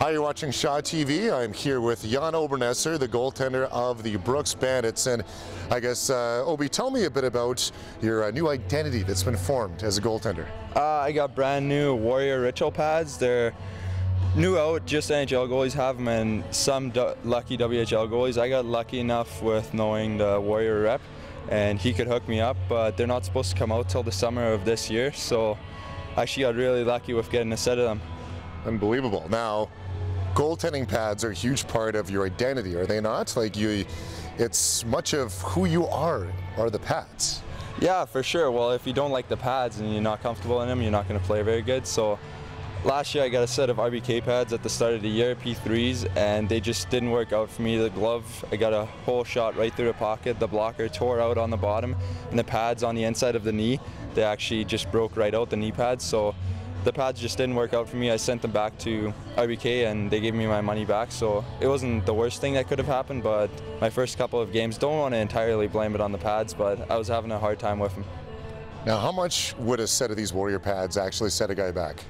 Hi, you're watching Shaw TV. I'm here with Jan Obernesser, the goaltender of the Brooks Bandits. And I guess, Obi, tell me a bit about your new identity that's been formed as a goaltender. I got brand new Warrior Ritual pads. They're new out, just NHL goalies have them, and some lucky WHL goalies. I got lucky enough with knowing the Warrior rep, and he could hook me up, but they're not supposed to come out till the summer of this year, so I actually got really lucky with getting a set of them. Unbelievable. Now, goaltending pads are a huge part of your identity, are they not? Like it's much of who you are the pads. Yeah, for sure. Well, if you don't like the pads and you're not comfortable in them, you're not going to play very good. So last year I got a set of RBK pads at the start of the year, P3s, and they just didn't work out for me. The glove, I got a whole shot right through the pocket. The blocker tore out on the bottom, and the pads on the inside of the knee, they actually just broke right out, the knee pads. So the pads just didn't work out for me. I sent them back to RBK and they gave me my money back. So it wasn't the worst thing that could have happened, but my first couple of games, don't want to entirely blame it on the pads, but I was having a hard time with them. Now, how much would a set of these Warrior pads actually set a guy back?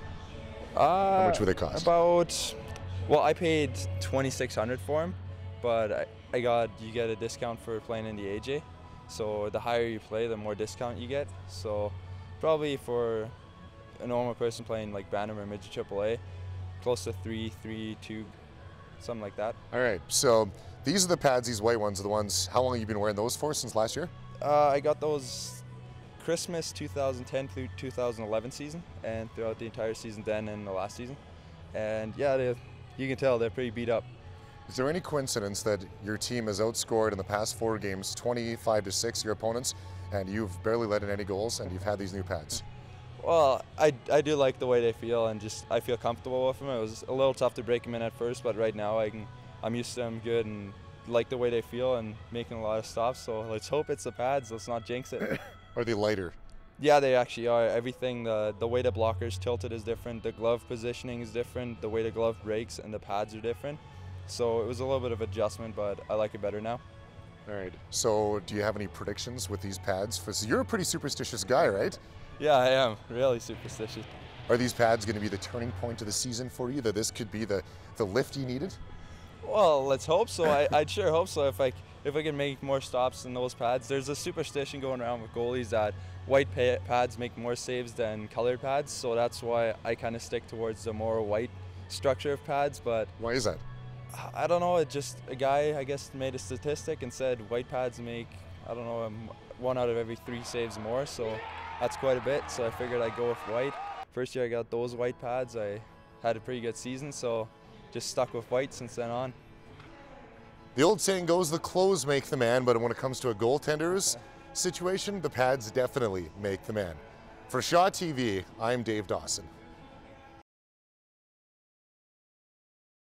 How much would they cost? Well, I paid $2,600 for them, but you get a discount for playing in the AJ. So the higher you play, the more discount you get. So probably for a normal person playing like Bantam or midget AAA, close to $3,200, something like that. All right, so these are the pads, these white ones are the ones. How long have you been wearing those for, since last year? I got those Christmas 2010 through 2011 season, and throughout the entire season then and the last season. And yeah, you can tell they're pretty beat up. Is there any coincidence that your team has outscored in the past 4 games 25-6 your opponents, and you've barely let in any goals, and you've had these new pads? Well, I do like the way they feel, and I feel comfortable with them. It was a little tough to break them in at first, but right now I'm used to them good and like the way they feel and making a lot of stops. So let's hope it's the pads. Let's not jinx it. Are they lighter? Yeah, they actually are. Everything, the way the blocker's tilted is different. The glove positioning is different. The way the glove breaks and the pads are different. So it was a little bit of adjustment, but I like it better now. All right. So do you have any predictions with these pads? So you're a pretty superstitious guy, right? Yeah, I am. Really superstitious. Are these pads going to be the turning point of the season for you? That this could be the lift you needed? Well, let's hope so. I'd sure hope so. If I can make more stops than those pads. There's a superstition going around with goalies that white pads make more saves than colored pads. So that's why I kind of stick towards the more white structure of pads. But why is that? I don't know. It just, a guy, I guess, made a statistic and said white pads make, I don't know, 1 out of every 3 saves more. So that's quite a bit. So I figured I'd go with white. First year I got those white pads. I had a pretty good season, so just stuck with white since then on. The old saying goes, the clothes make the man, but when it comes to a goaltender's situation, the pads definitely make the man. For Shaw TV, I'm Dave Dawson.